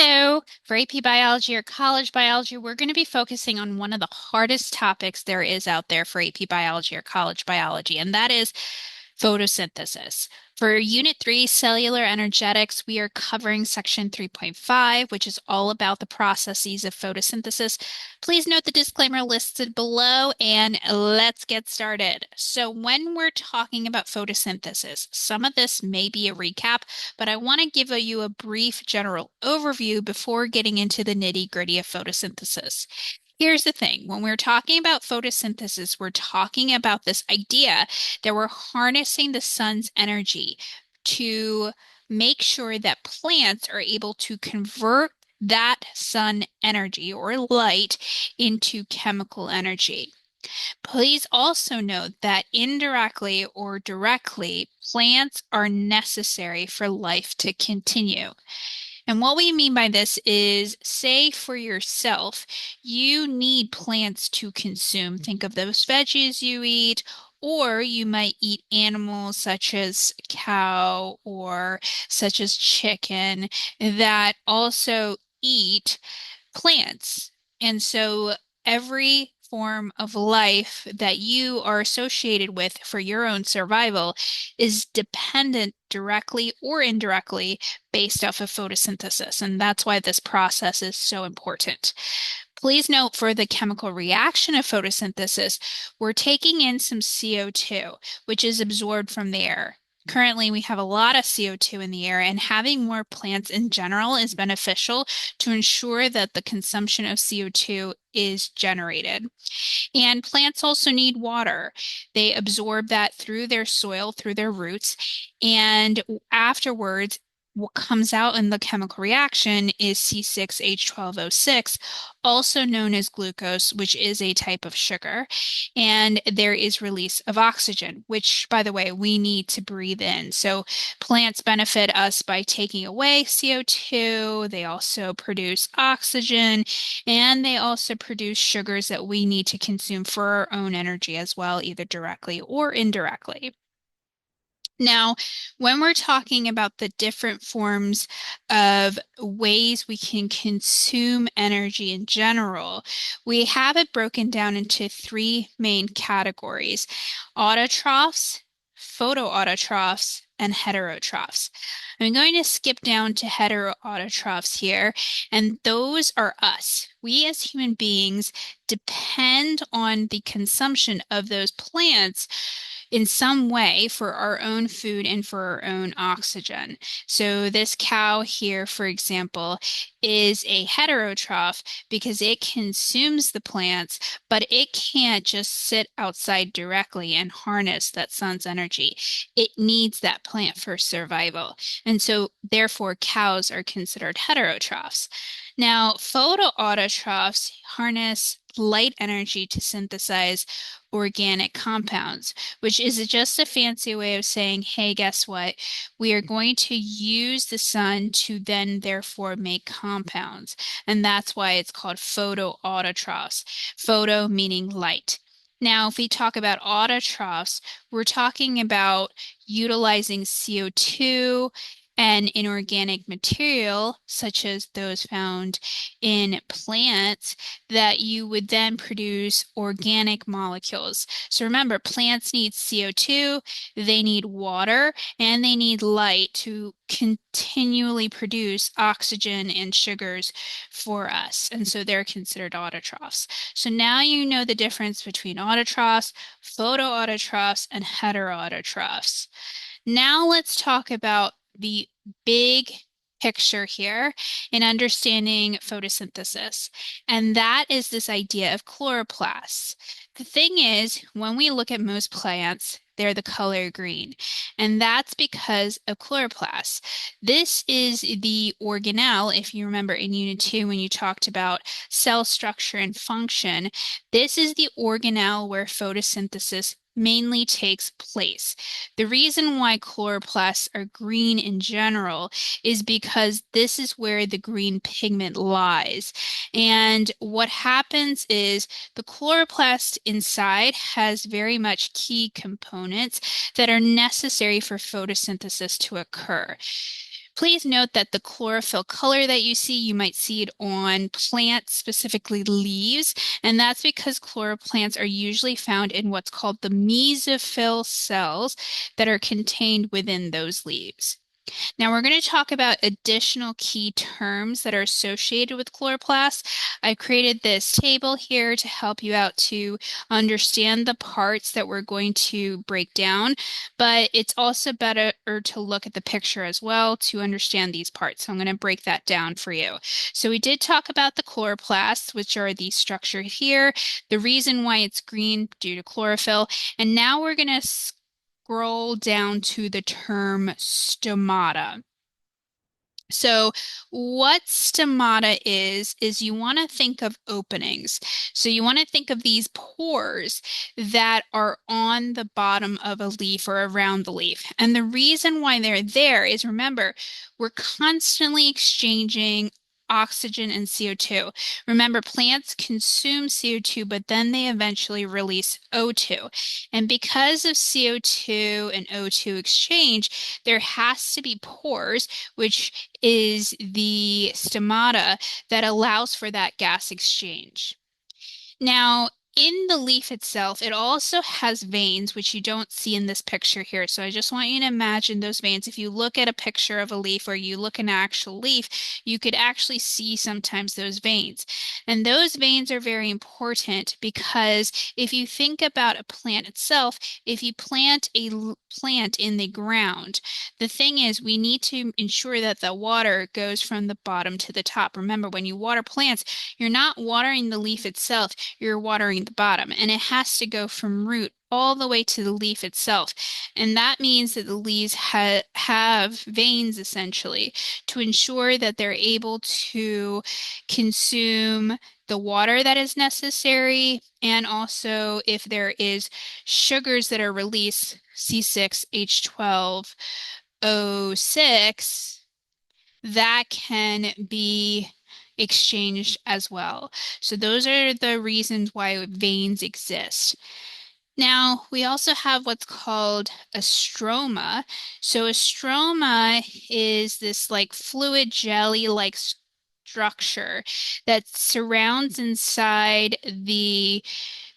Hello. For AP Biology or college biology, we're going to be focusing on one of the hardest topics there is out there for AP Biology or college biology, and that is photosynthesis. For Unit 3, Cellular Energetics, we are covering Section 3.5, which is all about the processes of photosynthesis. Please note the disclaimer listed below, and let's get started. So when we're talking about photosynthesis, some of this may be a recap, but I want to give you a brief general overview before getting into the nitty-gritty of photosynthesis. Here's the thing. When we're talking about photosynthesis, we're talking about this idea that we're harnessing the sun's energy to make sure that plants are able to convert that sun energy or light into chemical energy. Please also note that indirectly or directly, plants are necessary for life to continue. And what we mean by this is, say for yourself, you need plants to consume. Think of those veggies you eat, or you might eat animals such as cow or such as chicken that also eat plants. And so every form of life that you are associated with for your own survival is dependent directly or indirectly based off of photosynthesis. And that's why this process is so important. Please note for the chemical reaction of photosynthesis, we're taking in some CO2, which is absorbed from the air. Currently, we have a lot of CO2 in the air, and having more plants in general is beneficial to ensure that the consumption of CO2 is generated. And plants also need water. They absorb that through their soil, through their roots, and afterwards, what comes out in the chemical reaction is C6H12O6, also known as glucose, which is a type of sugar. And there is release of oxygen, which, by the way, we need to breathe in. So plants benefit us by taking away CO2. They also produce oxygen, and they also produce sugars that we need to consume for our own energy as well, either directly or indirectly. Now, when we're talking about the different forms of ways we can consume energy in general, we have it broken down into three main categories: autotrophs, photoautotrophs, and heterotrophs. I'm going to skip down to heterotrophs here, and those are us. We as human beings depend on the consumption of those plants in some way for our own food and for our own oxygen. So this cow here, for example, is a heterotroph because it consumes the plants, but it can't just sit outside directly and harness that sun's energy. It needs that plant for survival. And so therefore cows are considered heterotrophs. Now, photoautotrophs harness light energy to synthesize organic compounds, which is just a fancy way of saying, hey, guess what? We are going to use the sun to then therefore make compounds. And that's why it's called photoautotrophs. Photo meaning light. Now, if we talk about autotrophs, we're talking about utilizing CO2 and inorganic material, such as those found in plants, that you would then produce organic molecules. So remember, plants need CO2, they need water, and they need light to continually produce oxygen and sugars for us. And so they're considered autotrophs. So now you know the difference between autotrophs, photoautotrophs, and heteroautotrophs. Now let's talk about the big picture here in understanding photosynthesis. And that is this idea of chloroplasts. The thing is, when we look at most plants, they're the color green. And that's because of chloroplasts. This is the organelle, if you remember in Unit 2 when you talked about cell structure and function. This is the organelle where photosynthesis mainly takes place. The reason why chloroplasts are green in general is because this is where the green pigment lies. And what happens is the chloroplast inside has very much key components that are necessary for photosynthesis to occur. Please note that the chlorophyll color that you see, you might see it on plants, specifically leaves, and that's because chloroplants are usually found in what's called the mesophyll cells that are contained within those leaves. Now we're going to talk about additional key terms that are associated with chloroplasts. I created this table here to help you out to understand the parts that we're going to break down, but it's also better to look at the picture as well to understand these parts. So I'm going to break that down for you. So we did talk about the chloroplasts, which are the structure here, the reason why it's green due to chlorophyll, and now we're going to scroll down to the term stomata. So what stomata is you want to think of openings. So you want to think of these pores that are on the bottom of a leaf or around the leaf. And the reason why they're there is, remember, we're constantly exchanging oxygen and CO2. Remember, plants consume CO2, but then they eventually release O2. And because of CO2 and O2 exchange, there has to be pores, which is the stomata that allows for that gas exchange. Now, in the leaf itself, it also has veins, which you don't see in this picture here. So I just want you to imagine those veins. If you look at a picture of a leaf or you look at an actual leaf, you could actually see sometimes those veins. And those veins are very important because if you think about a plant itself, if you plant a plant in the ground, the thing is we need to ensure that the water goes from the bottom to the top. Remember, when you water plants, you're not watering the leaf itself, you're watering the bottom, and it has to go from root all the way to the leaf itself. And that means that the leaves have veins essentially to ensure that they're able to consume the water that is necessary, and also if there is sugars that are released, C6H12O6, that can be exchanged as well. So those are the reasons why veins exist. Now, we also have what's called a stroma. So a stroma is this like fluid jelly-like structure that surrounds inside the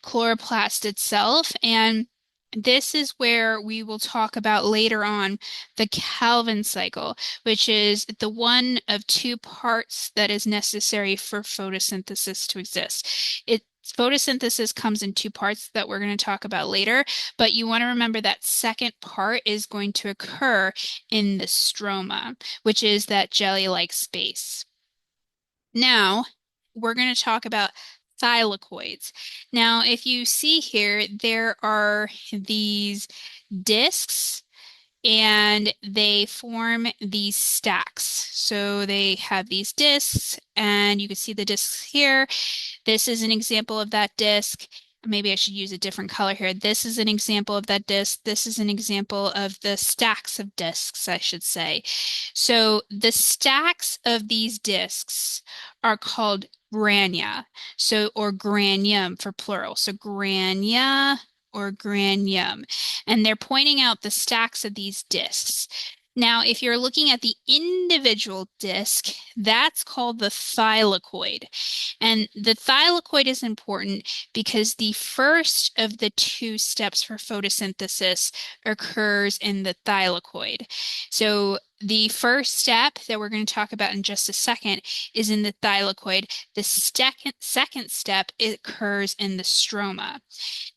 chloroplast itself. And this is where we will talk about later on the Calvin cycle, which is the one of two parts that is necessary for photosynthesis to exist. Photosynthesis comes in two parts that we're going to talk about later, but you want to remember that second part is going to occur in the stroma, which is that jelly-like space. Now, we're going to talk about thylakoids. Now, if you see here, there are these discs and they form these stacks. So they have these discs, and you can see the discs here. This is an example of that disc. Maybe I should use a different color here. This is an example of that disc. This is an example of the stacks of discs, I should say. So the stacks of these discs are called grania, or granium for plural. So grania or granium. And they're pointing out the stacks of these discs. Now, if you're looking at the individual disc, that's called the thylakoid. And the thylakoid is important because the first of the two steps for photosynthesis occurs in the thylakoid. So the first step that we're going to talk about in just a second is in the thylakoid. The second step occurs in the stroma.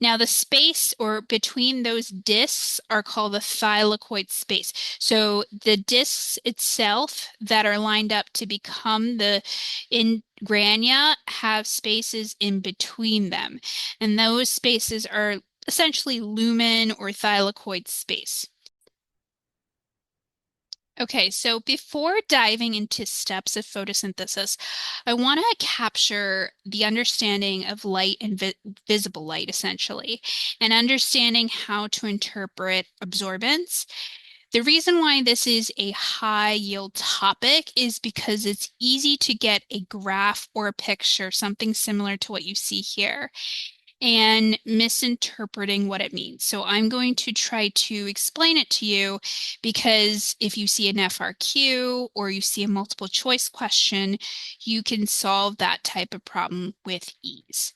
Now, the space or between those discs are called the thylakoid space. So the discs itself that are lined up to become the grania have spaces in between them. And those spaces are essentially lumen or thylakoid space. Okay, so before diving into steps of photosynthesis, I want to capture the understanding of light and visible light, essentially, and understanding how to interpret absorbance. The reason why this is a high yield topic is because it's easy to get a graph or a picture, something similar to what you see here. and misinterpreting what it means. So I'm going to try to explain it to you because if you see an FRQ or you see a multiple choice question, you can solve that type of problem with ease.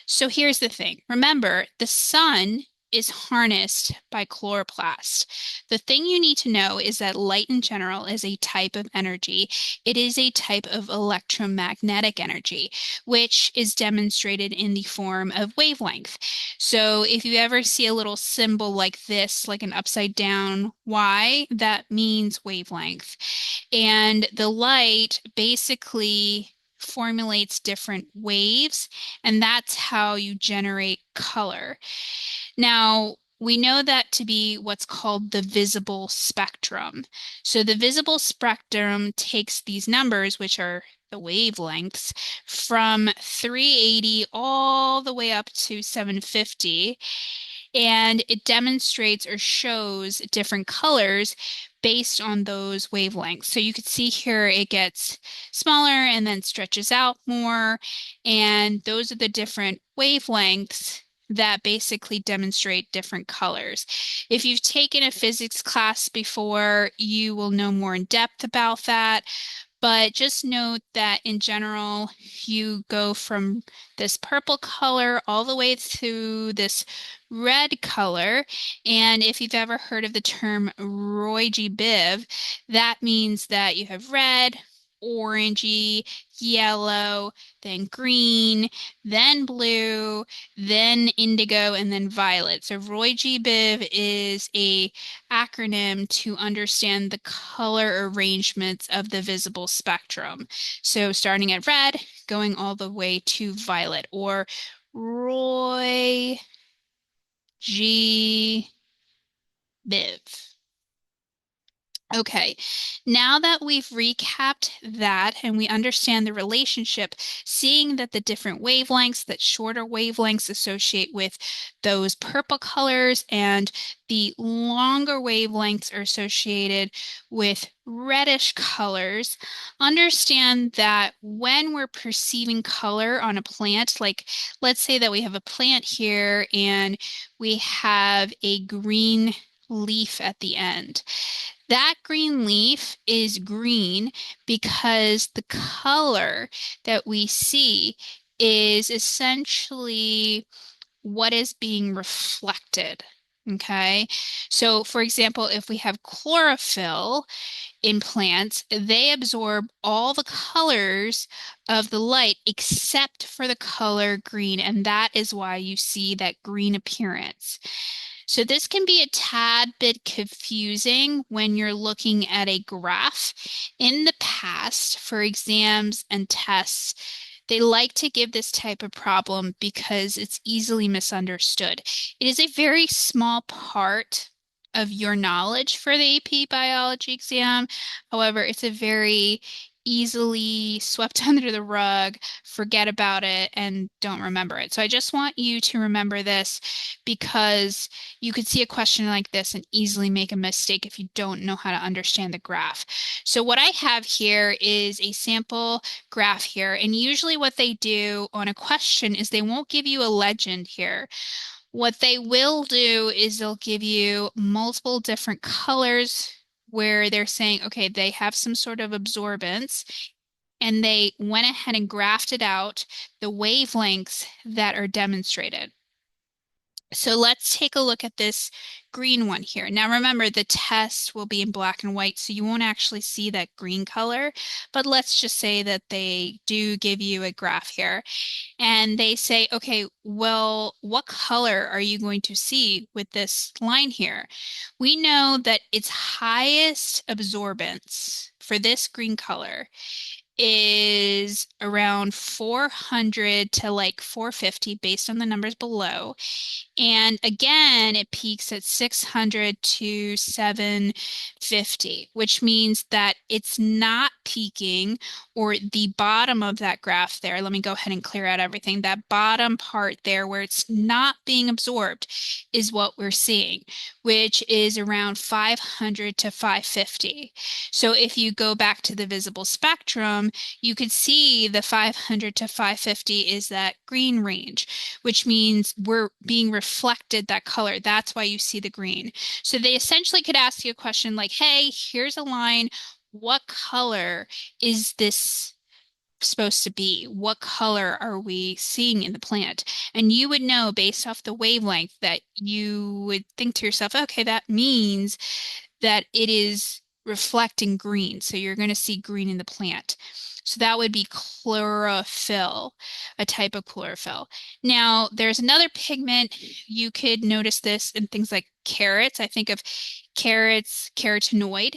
So here's the thing. Remember, the sun is harnessed by chloroplasts. The thing you need to know is that light in general is a type of energy. It is a type of electromagnetic energy, which is demonstrated in the form of wavelength. So if you ever see a little symbol like this, like an upside down Y, that means wavelength. And the light basically formulates different waves, and that's how you generate color. Now, we know that to be what's called the visible spectrum. So the visible spectrum takes these numbers, which are the wavelengths, from 380 all the way up to 750, and it demonstrates or shows different colors based on those wavelengths. So you can see here it gets smaller and then stretches out more, and those are the different wavelengths that basically demonstrate different colors. If you've taken a physics class before, you will know more in depth about that. But just note that in general, you go from this purple color all the way to this red color. And if you've ever heard of the term Roy Biv, that means that you have red, orangey, yellow, then green, then blue, then indigo, and then violet. So Roy G. Biv is a acronym to understand the color arrangements of the visible spectrum. So starting at red, going all the way to violet, or Roy G. Biv. Okay, now that we've recapped that and we understand the relationship, seeing that the different wavelengths, that shorter wavelengths associate with those purple colors and the longer wavelengths are associated with reddish colors, understand that when we're perceiving color on a plant, like let's say that we have a plant here and we have a green leaf at the end. That green leaf is green because the color that we see is essentially what is being reflected. Okay. So, for example, if we have chlorophyll in plants, they absorb all the colors of the light except for the color green, and that is why you see that green appearance. So this can be a tad bit confusing when you're looking at a graph. In the past, for exams and tests, they like to give this type of problem because it's easily misunderstood. It is a very small part of your knowledge for the AP biology exam. However, it's a very easily swept under the rug, forget about it, and don't remember it. So I just want you to remember this because you could see a question like this and easily make a mistake if you don't know how to understand the graph. So what I have here is a sample graph here, and usually what they do on a question is they won't give you a legend here. What they will do is they'll give you multiple different colors where they're saying, okay, they have some sort of absorbance, and they went ahead and graphed out the wavelengths that are demonstrated. So let's take a look at this green one here. Now remember, the test will be in black and white, so you won't actually see that green color, but let's just say that they do give you a graph here. And they say, okay, well, what color are you going to see with this line here? We know that its highest absorbance for this green color is around 400 to like 450 based on the numbers below. And again, it peaks at 600 to 750, which means that it's not peaking, or the bottom of that graph there. Let me go ahead and clear out everything. That bottom part there where it's not being absorbed is what we're seeing, which is around 500 to 550. So if you go back to the visible spectrum, you could see the 500 to 550 is that green range, which means we're being reflected that color. That's why you see the green. So they essentially could ask you a question like, hey, here's a line. What color is this supposed to be? What color are we seeing in the plant? And you would know based off the wavelength that you would think to yourself, okay, that means that it is reflecting green. So you're going to see green in the plant. So that would be chlorophyll, a type of chlorophyll. Now, there's another pigment. You could notice this in things like carrots. I think of carrots, carotenoid,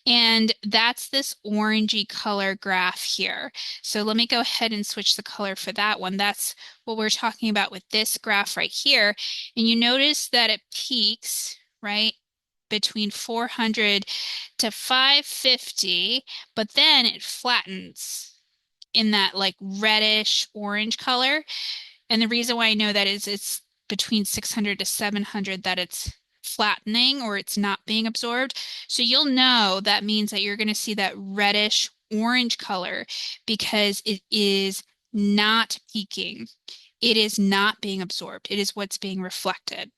and that's this orangey color graph here. So let me go ahead and switch the color for that one. That's what we're talking about with this graph right here. And you notice that it peaks, right, between 400 to 550, but then it flattens in that like reddish orange color. And the reason why I know that is it's between 600 to 700 that it's flattening or it's not being absorbed. So you'll know that means that you're going to see that reddish orange color because it is not peaking. It is not being absorbed. It is what's being reflected.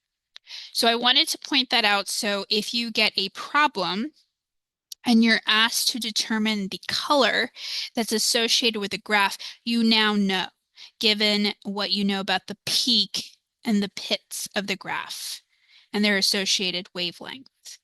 So I wanted to point that out. So if you get a problem and you're asked to determine the color that's associated with the graph, you now know, given what you know about the peak and the pits of the graph and their associated wavelength.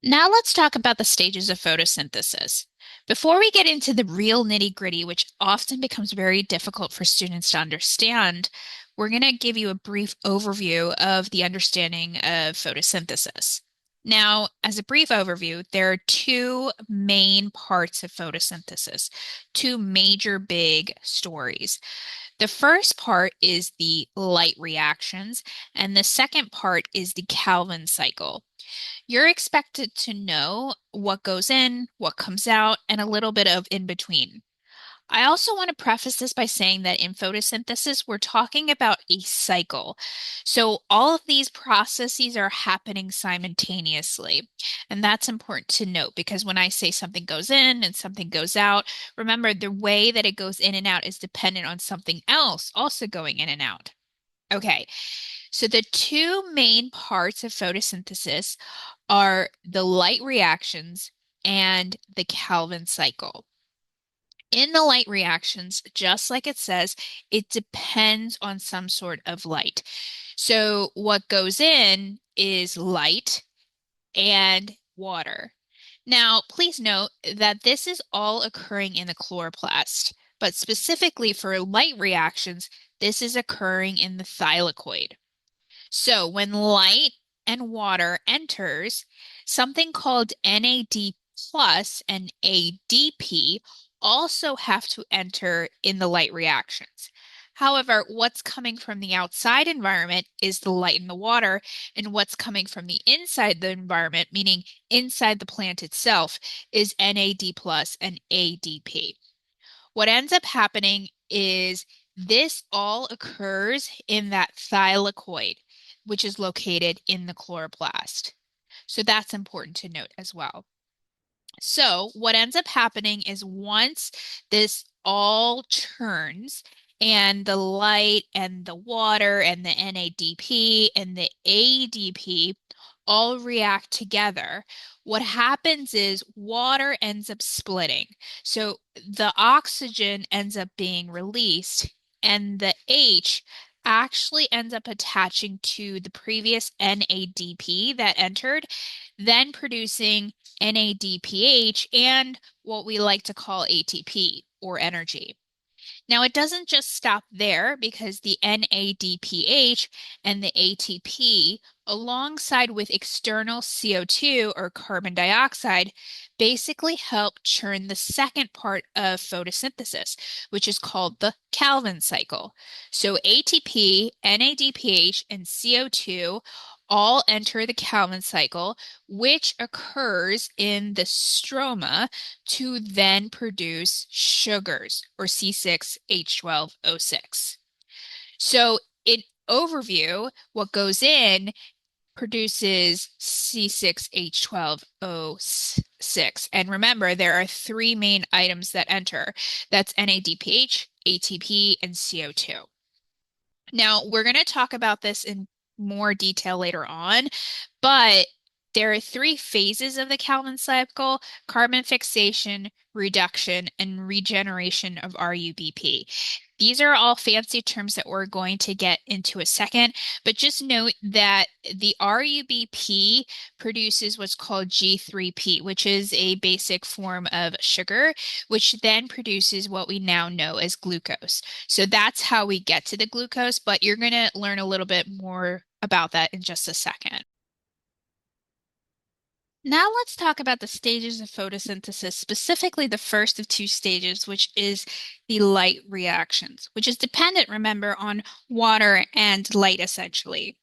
Now let's talk about the stages of photosynthesis. Before we get into the real nitty-gritty, which often becomes very difficult for students to understand, we're going to give you a brief overview of the understanding of photosynthesis. Now, as a brief overview, there are two main parts of photosynthesis, two major big stories. The first part is the light reactions, and the second part is the Calvin cycle. You're expected to know what goes in, what comes out, and a little bit of in between. I also want to preface this by saying that in photosynthesis, we're talking about a cycle. So all of these processes are happening simultaneously. And that's important to note because when I say something goes in and something goes out, remember the way that it goes in and out is dependent on something else also going in and out. Okay, so the two main parts of photosynthesis are the light reactions and the Calvin cycle. In the light reactions, just like it says, it depends on some sort of light. So what goes in is light and water. Now, please note that this is all occurring in the chloroplast, but specifically for light reactions, this is occurring in the thylakoid. So when light and water enters, something called NAD plus and ADP also have to enter in the light reactions. However, what's coming from the outside environment is the light and the water, and what's coming from the inside the environment, meaning inside the plant itself, is NAD plus and ADP. What ends up happening is this all occurs in that thylakoid, which is located in the chloroplast. So that's important to note as well. So what ends up happening is once this all churns and the light and the water and the NADP and the ADP all react together, what happens is water ends up splitting. So the oxygen ends up being released and the H actually ends up attaching to the previous NADP that entered, then producing NADPH and what we like to call ATP or energy. Now, it doesn't just stop there because the NADPH and the ATP, alongside with external CO2 or carbon dioxide, basically help churn the second part of photosynthesis, which is called the Calvin cycle. So ATP, NADPH, and CO2 all enter the Calvin cycle, which occurs in the stroma to then produce sugars or C6H12O6. So in overview, what goes in produces C6H12O6. And remember, there are three main items that enter. That's NADPH, ATP, and CO2. Now, we're going to talk about this in more detail later on, but there are three phases of the Calvin cycle: carbon fixation, reduction, and regeneration of RUBP. These are all fancy terms that we're going to get into a second, but just note that the RUBP produces what's called G3P, which is a basic form of sugar, which then produces what we now know as glucose. So that's how we get to the glucose, but you're going to learn a little bit more about that in just a second. Now let's talk about the stages of photosynthesis, specifically the first of two stages, which is the light reactions, which is dependent, remember, on water and light essentially.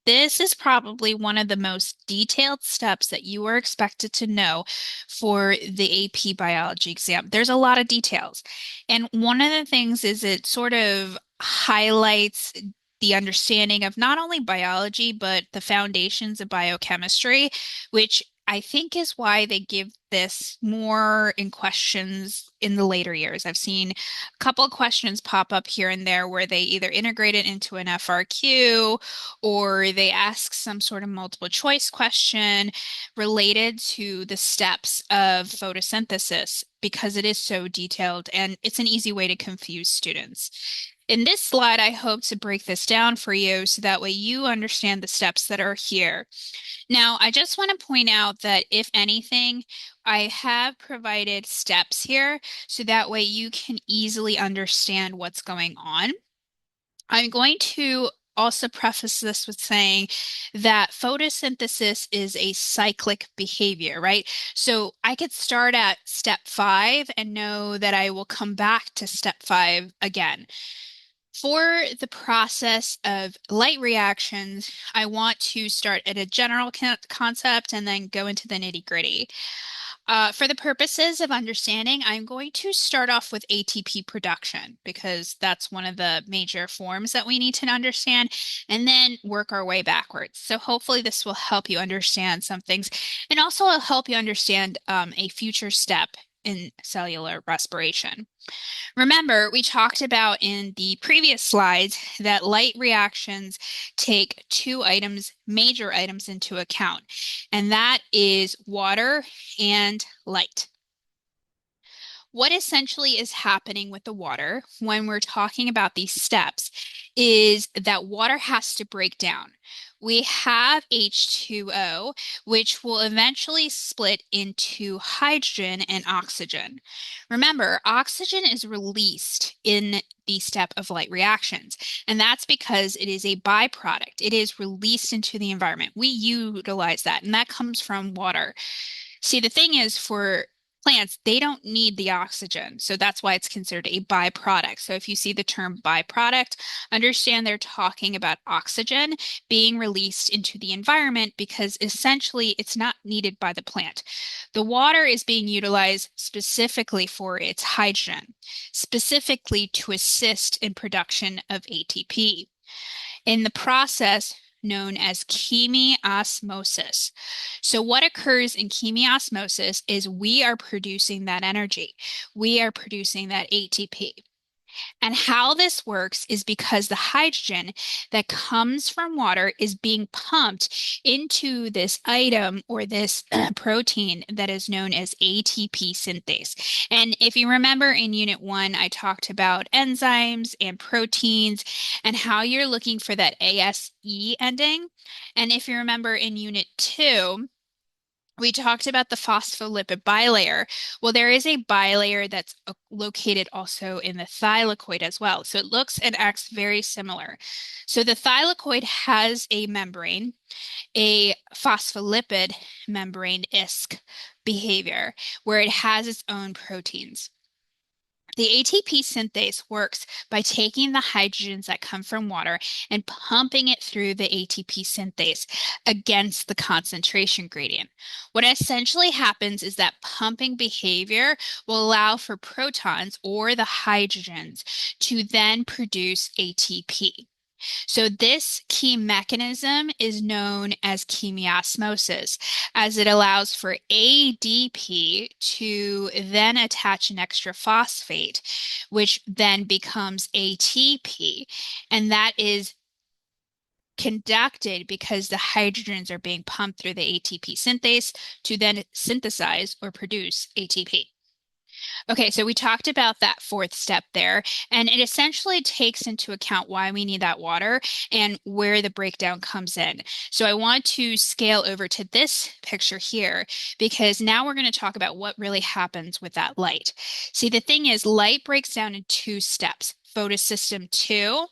This is probably one of the most detailed steps that you are expected to know for the AP biology exam. There's a lot of details. And one of the things is it sort of highlights the understanding of not only biology, but the foundations of biochemistry, which I think is why they give this more in questions in the later years. I've seen a couple of questions pop up here and there where they either integrate it into an FRQ or they ask some sort of multiple choice question related to the steps of photosynthesis because it is so detailed and it's an easy way to confuse students. In this slide, I hope to break this down for you so that way you understand the steps that are here. Now, I just want to point out that if anything, I have provided steps here so that way you can easily understand what's going on. I'm going to also preface this with saying that photosynthesis is a cyclic behavior, right? So I could start at step 5 and know that I will come back to step 5 again. For the process of light reactions, I want to start at a general concept and then go into the nitty-gritty. For the purposes of understanding, I'm going to start off with ATP production because that's one of the major forms that we need to understand, and then work our way backwards. So hopefully this will help you understand some things and also will help you understand a future step in cellular respiration. Remember, we talked about in the previous slides that light reactions take two items, major items into account, and that is water and light. What essentially is happening with the water when we're talking about these steps is that water has to break down. We have H2O, which will eventually split into hydrogen and oxygen. Remember, oxygen is released in the step of light reactions, and that's because it is a byproduct. It is released into the environment. We utilize that, and that comes from water. See, the thing is for plants, they don't need the oxygen. So that's why it's considered a byproduct. So if you see the term byproduct, understand they're talking about oxygen being released into the environment because essentially it's not needed by the plant. The water is being utilized specifically for its hydrogen, specifically to assist in production of ATP. In the process, known as chemiosmosis. So what occurs in chemiosmosis is we are producing that energy. We are producing that ATP. And how this works is because the hydrogen that comes from water is being pumped into this item or this protein that is known as ATP synthase. And if you remember in Unit 1, I talked about enzymes and proteins and how you're looking for that ASE ending. And if you remember in Unit 2, we talked about the phospholipid bilayer. Well, there is a bilayer that's located also in the thylakoid as well. So it looks and acts very similar. So the thylakoid has a membrane, a phospholipid membrane ISC behavior, where it has its own proteins. The ATP synthase works by taking the hydrogens that come from water and pumping it through the ATP synthase against the concentration gradient. What essentially happens is that pumping behavior will allow for protons or the hydrogens to then produce ATP. So this key mechanism is known as chemiosmosis, as it allows for ADP to then attach an extra phosphate, which then becomes ATP. And that is conducted because the hydrogens are being pumped through the ATP synthase to then synthesize or produce ATP. Okay, so we talked about that fourth step there, and it essentially takes into account why we need that water and where the breakdown comes in. So I want to scale over to this picture here because now we're going to talk about what really happens with that light. See, the thing is, light breaks down in two steps, photosystem 2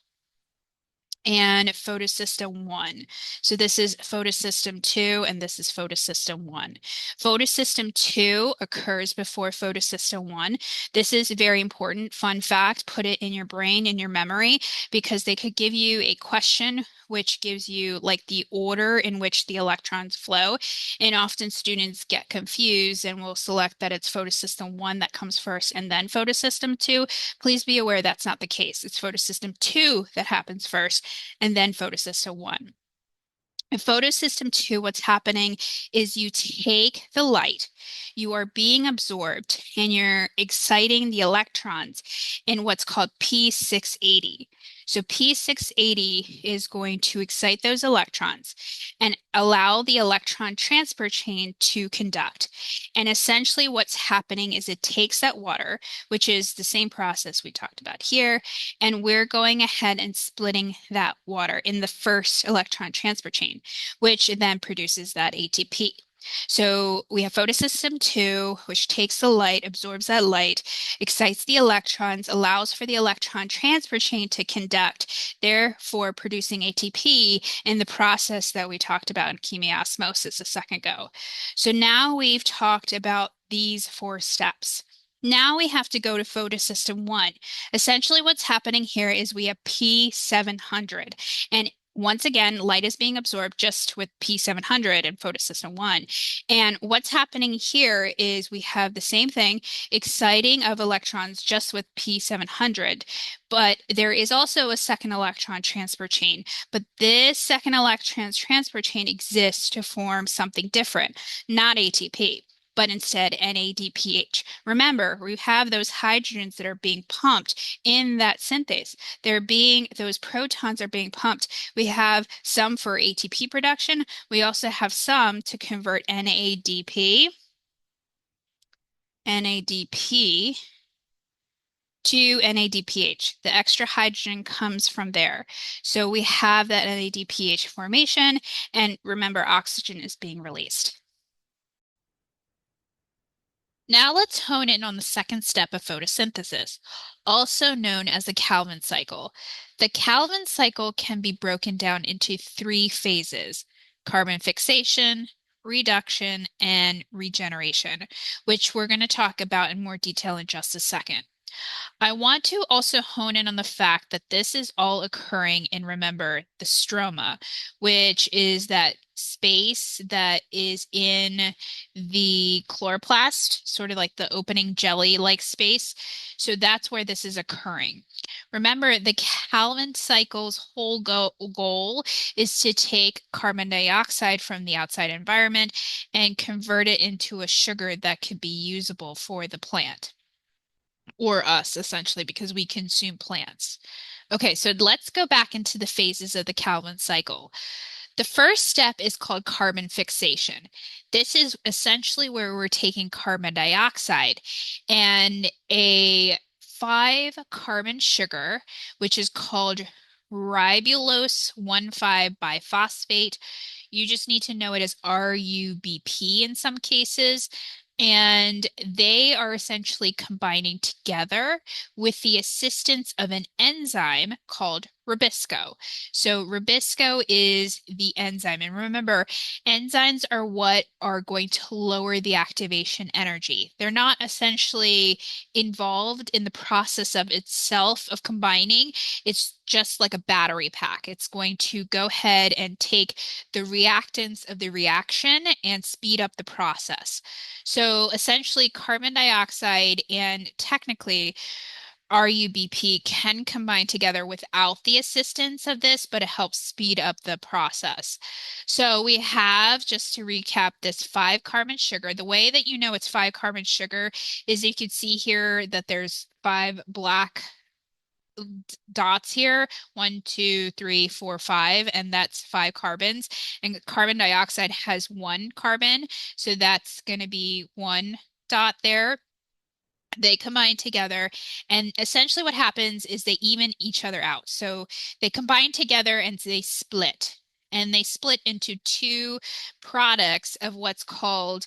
and photosystem 1. So this is photosystem 2 and this is photosystem 1. Photosystem 2 occurs before photosystem 1. This is very important. Fun fact, put it in your brain, in your memory, because they could give you a question which gives you like the order in which the electrons flow. And often students get confused and will select that it's photosystem 1 that comes first and then photosystem 2. Please be aware that's not the case. It's photosystem 2 that happens first and then photosystem 1. In photosystem 2, what's happening is you take the light, you are being absorbed, and you're exciting the electrons in what's called P680. So P680 is going to excite those electrons and allow the electron transfer chain to conduct. And essentially what's happening is it takes that water, which is the same process we talked about here, and we're going ahead and splitting that water in the first electron transfer chain, which then produces that ATP. So we have photosystem 2, which takes the light, absorbs that light, excites the electrons, allows for the electron transfer chain to conduct, therefore producing ATP in the process that we talked about in chemiosmosis a second ago. So now we've talked about these four steps. Now we have to go to photosystem 1. Essentially what's happening here is we have P700, and once again, light is being absorbed just with P700 in photosystem 1. And what's happening here is we have the same thing, exciting of electrons just with P700, but there is also a second electron transfer chain. But this second electron transfer chain exists to form something different, not ATP, but instead NADPH. Remember, we have those hydrogens that are being pumped in that synthase. Those protons are being pumped. We have some for ATP production. We also have some to convert NADP to NADPH. The extra hydrogen comes from there. So we have that NADPH formation, and remember, oxygen is being released. Now let's hone in on the second step of photosynthesis, also known as the Calvin cycle. The Calvin cycle can be broken down into three phases: carbon fixation, reduction, and regeneration, which we're going to talk about in more detail in just a second. I want to also hone in on the fact that this is all occurring in, remember, the stroma, which is that space that is in the chloroplast, sort of like the opening jelly-like space. So that's where this is occurring. Remember, the Calvin cycle's whole goal is to take carbon dioxide from the outside environment and convert it into a sugar that could be usable for the plant. Or us, essentially, because we consume plants. Okay, so let's go back into the phases of the Calvin cycle. The first step is called carbon fixation. This is essentially where we're taking carbon dioxide and a 5-carbon sugar, which is called ribulose 1,5 biphosphate. You just need to know it as RUBP in some cases. And they are essentially combining together with the assistance of an enzyme called ribisco. So ribisco is the enzyme. And remember, enzymes are what are going to lower the activation energy. They're not essentially involved in the process of itself of combining. It's just like a battery pack. It's going to go ahead and take the reactants of the reaction and speed up the process. So essentially, carbon dioxide and technically RUBP can combine together without the assistance of this, but it helps speed up the process. So we have, just to recap, this 5-carbon sugar. The way that you know it's 5-carbon sugar is you can see here that there's 5 black dots here, 1, 2, 3, 4, 5, and that's 5 carbons. And carbon dioxide has 1 carbon, so that's going to be 1 dot there. They combine together, and essentially what happens is they even each other out. So they combine together and they split. And they split into 2 products of what's called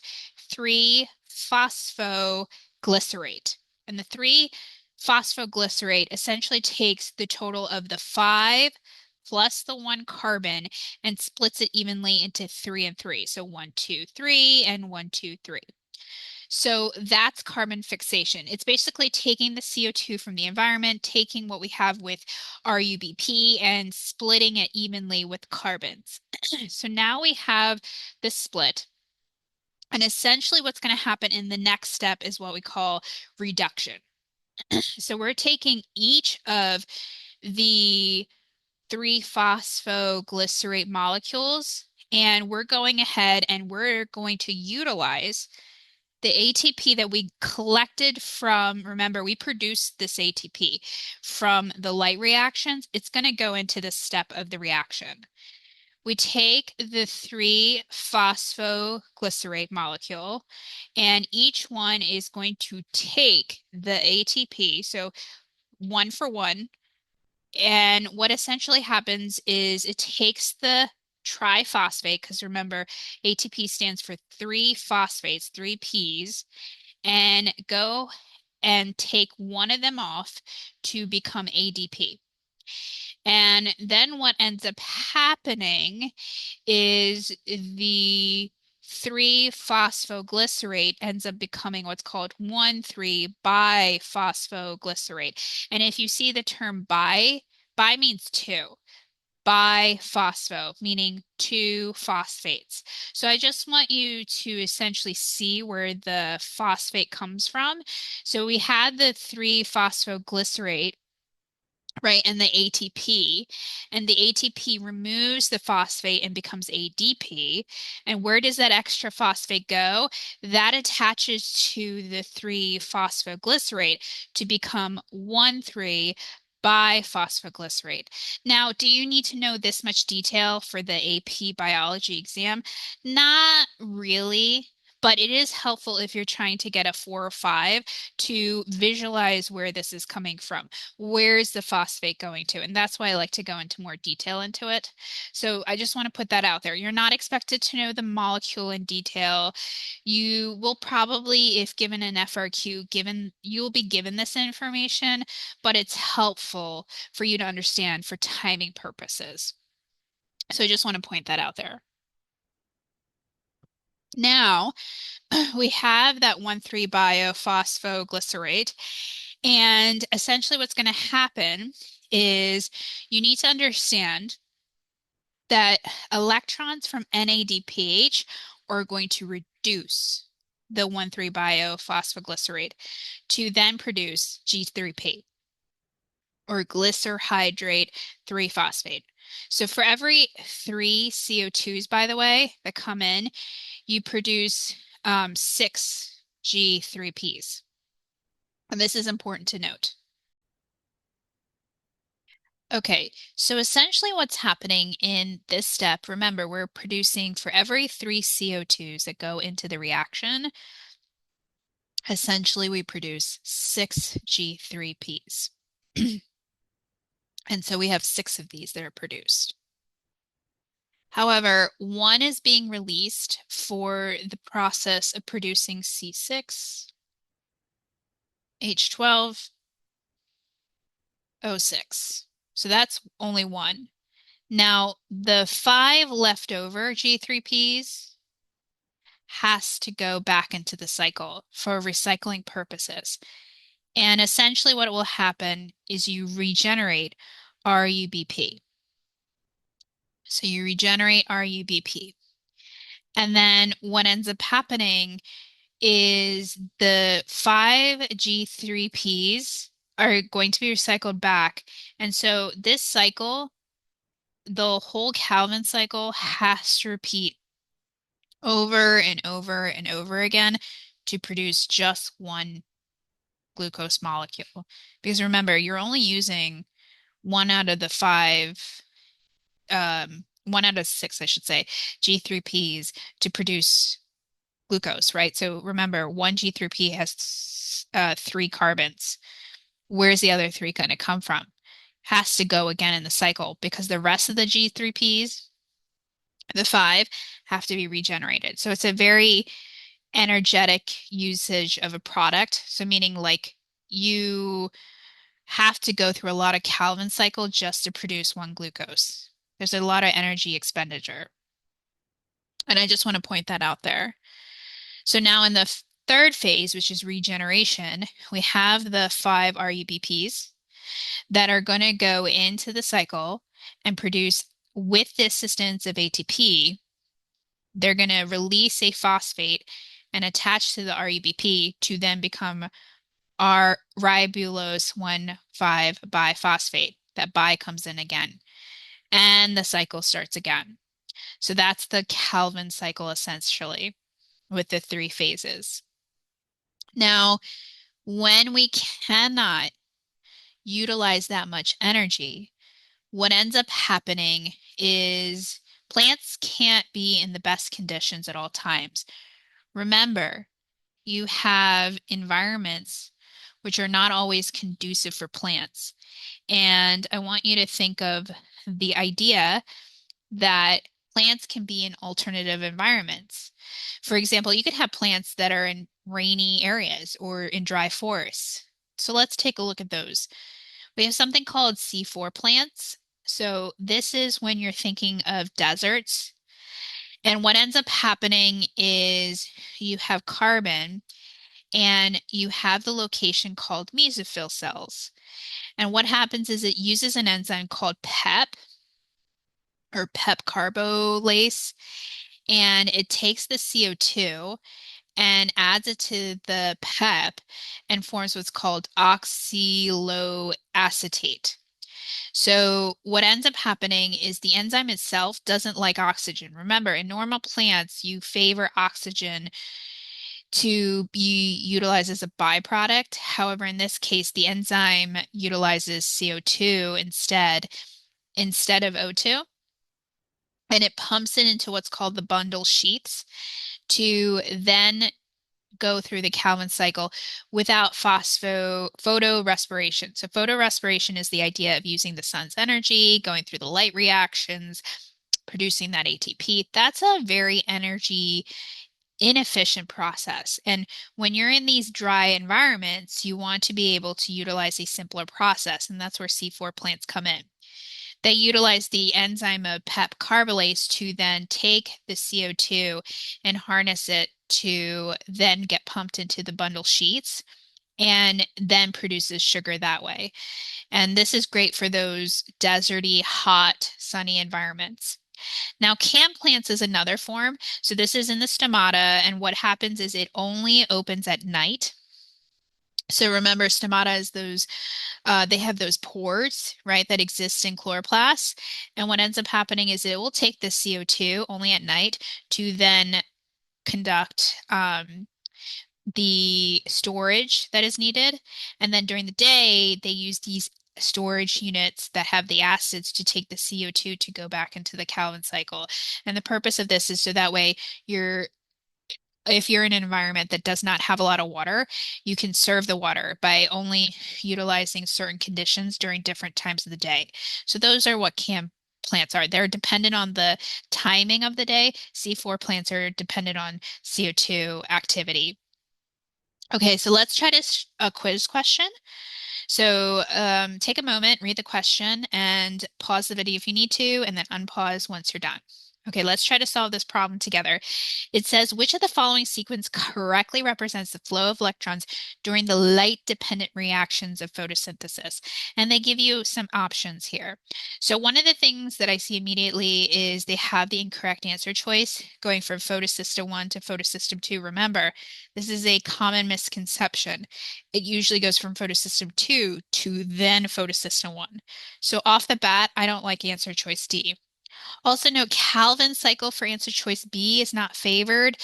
3-phosphoglycerate. And the 3-phosphoglycerate essentially takes the total of the 5 plus the 1 carbon and splits it evenly into 3 and 3. So 1, 2, 3, and 1, 2, 3. So that's carbon fixation. It's basically taking the CO2 from the environment, taking what we have with RUBP and splitting it evenly with carbons. So now we have the split. And essentially what's going to happen in the next step is what we call reduction. So we're taking each of the 3-phosphoglycerate molecules, and we're going ahead and we're going to utilize the ATP that we collected from, remember, we produced this ATP from the light reactions. It's going to go into this step of the reaction. We take the 3-phosphoglycerate molecule, and each one is going to take the ATP, so 1 for 1. And what essentially happens is it takes the triphosphate, because remember, ATP stands for 3 phosphates, 3 Ps, and go and take one of them off to become ADP. And then what ends up happening is the 3-phosphoglycerate ends up becoming what's called 1,3-biphosphoglycerate. And if you see the term bi means 2. Biphospho, meaning 2 phosphates. So I just want you to essentially see where the phosphate comes from. So we had the 3-phosphoglycerate, right, and the ATP, and the ATP removes the phosphate and becomes ADP. And where does that extra phosphate go? That attaches to the 3-phosphoglycerate to become 1,3-biphosphoglycerate. Now, do you need to know this much detail for the AP biology exam? Not really. But it is helpful if you're trying to get a 4 or 5 to visualize where this is coming from. Where's the phosphate going to? And that's why I like to go into more detail into it. So I just want to put that out there. You're not expected to know the molecule in detail. You will probably, if given an FRQ, you'll be given this information, but it's helpful for you to understand for timing purposes. So I just want to point that out there. Now, we have that 1,3-biphosphoglycerate. And essentially what's going to happen is you need to understand that electrons from NADPH are going to reduce the 1,3-biphosphoglycerate to then produce G3P, or glycerhydrate 3-phosphate. So for every 3 CO2s, by the way, that come in, you produce 6 G3Ps. And this is important to note. Okay, so essentially what's happening in this step, remember, we're producing for every 3 CO2s that go into the reaction, essentially we produce 6 G3Ps. And so we have 6 of these that are produced. However, 1 is being released for the process of producing C6, H12, O6. So that's only 1. Now, the 5 leftover G3Ps has to go back into the cycle for recycling purposes. And essentially what will happen is you regenerate RUBP. So you regenerate RUBP. And then what ends up happening is the 5 G3Ps are going to be recycled back. And so this cycle, the whole Calvin cycle has to repeat over and over and over again to produce just one glucose molecule. Because remember, you're only using one out of the five, one out of six, I should say, G3Ps to produce glucose, right? So remember, one G3P has three carbons. Where's the other three going to come from? Has to go again in the cycle because the rest of the G3Ps, the five, have to be regenerated. So it's a very energetic usage of a product. So meaning like you have to go through a lot of Calvin cycle just to produce one glucose. There's a lot of energy expenditure. And I just want to point that out there. So now in the third phase, which is regeneration, we have the five RUBPs that are going to go into the cycle and produce, with the assistance of ATP, they're going to release a phosphate and attach to the RUBP to then become our ribulose 1,5 biphosphate. That bi comes in again, and the cycle starts again. So that's the Calvin cycle essentially with the three phases. Now, when we cannot utilize that much energy, what ends up happening is plants can't be in the best conditions at all times. Remember, you have environments which are not always conducive for plants. And I want you to think of the idea that plants can be in alternative environments. For example, you could have plants that are in rainy areas or in dry forests. So let's take a look at those. We have something called C4 plants. So this is when you're thinking of deserts. And what ends up happening is you have carbon and you have the location called mesophyll cells. And what happens is it uses an enzyme called PEP or PEP carbolase, and it takes the CO2 and adds it to the PEP and forms what's called oxaloacetate. So what ends up happening is the enzyme itself doesn't like oxygen. Remember, in normal plants, you favor oxygen to be utilized as a byproduct. However, in this case, the enzyme utilizes CO2 instead of O2, and it pumps it into what's called the bundle sheaths to then go through the Calvin cycle without photorespiration. So photorespiration is the idea of using the sun's energy, going through the light reactions, producing that ATP. That's a very energy inefficient process. And when you're in these dry environments, you want to be able to utilize a simpler process, and that's where C4 plants come in. They utilize the enzyme of PEP carbolase to then take the CO2 and harness it to then get pumped into the bundle sheets and then produces sugar that way. And this is great for those deserty, hot, sunny environments. Now, cam plants is another form. So this is in the stomata, and what happens is it only opens at night. So remember, stomata is those, they have those pores, right, that exist in chloroplasts. And what ends up happening is it will take the CO2 only at night to then conduct the storage that is needed. And then during the day, they use these storage units that have the acids to take the CO2 to go back into the Calvin cycle. And the purpose of this is so that way if you're in an environment that does not have a lot of water, you can serve the water by only utilizing certain conditions during different times of the day. So those are what cam plants are. They're dependent on the timing of the day. C4 plants are dependent on CO2 activity. Okay, so let's try a quiz question. So take a moment, read the question, and pause the video if you need to, and then unpause once you're done. Okay, let's try to solve this problem together. It says, which of the following sequence correctly represents the flow of electrons during the light-dependent reactions of photosynthesis? And they give you some options here. So one of the things that I see immediately is they have the incorrect answer choice going from photosystem 1 to photosystem 2. Remember, this is a common misconception. It usually goes from photosystem 2 to then photosystem 1. So off the bat, I don't like answer choice D. Also note Calvin cycle for answer choice B is not favored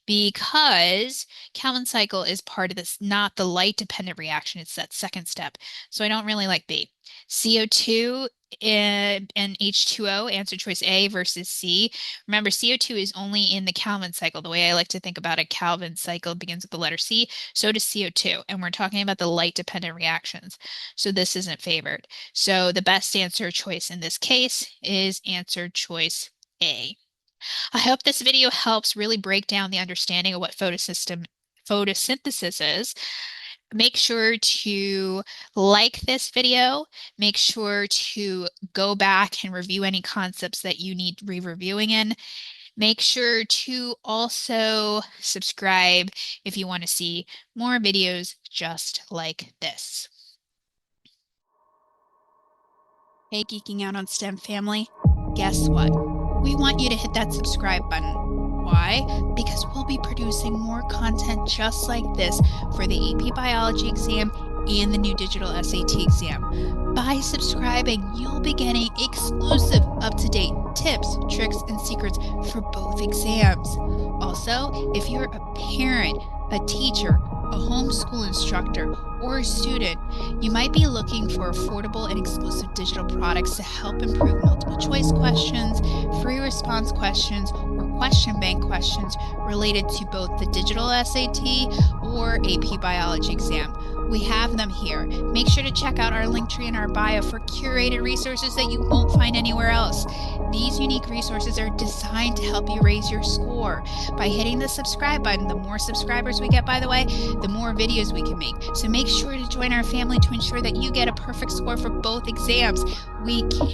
because Calvin cycle is part of this, not the light dependent reaction. It's that second step. So I don't really like B. CO2 and H2O, answer choice A versus C. Remember, CO2 is only in the Calvin cycle. The way I like to think about a Calvin cycle begins with the letter C, so does CO2. And we're talking about the light dependent reactions. So this isn't favored. So the best answer choice in this case is answer choice A. I hope this video helps really break down the understanding of what photosynthesis is. Make sure to like this video. Make sure to go back and review any concepts that you need re-reviewing in. Make sure to also subscribe if you want to see more videos just like this. Hey, Geeking Out on STEM family, guess what? We want you to hit that subscribe button. Why? Because we'll be producing more content just like this for the AP Biology exam and the new digital SAT exam. By subscribing, you'll be getting exclusive, up-to-date tips, tricks, and secrets for both exams. Also, if you're a parent, a teacher, a homeschool instructor, or a student, you might be looking for affordable and exclusive digital products to help improve multiple choice questions, free response questions, or question bank questions related to both the digital SAT or AP Biology exam. We have them here. Make sure to check out our link tree in our bio for curated resources that you won't find anywhere else. These unique resources are designed to help you raise your score. By hitting the subscribe button, the more subscribers we get, by the way, the more videos we can make. So make sure to join our family to ensure that you get a perfect score for both exams. We can't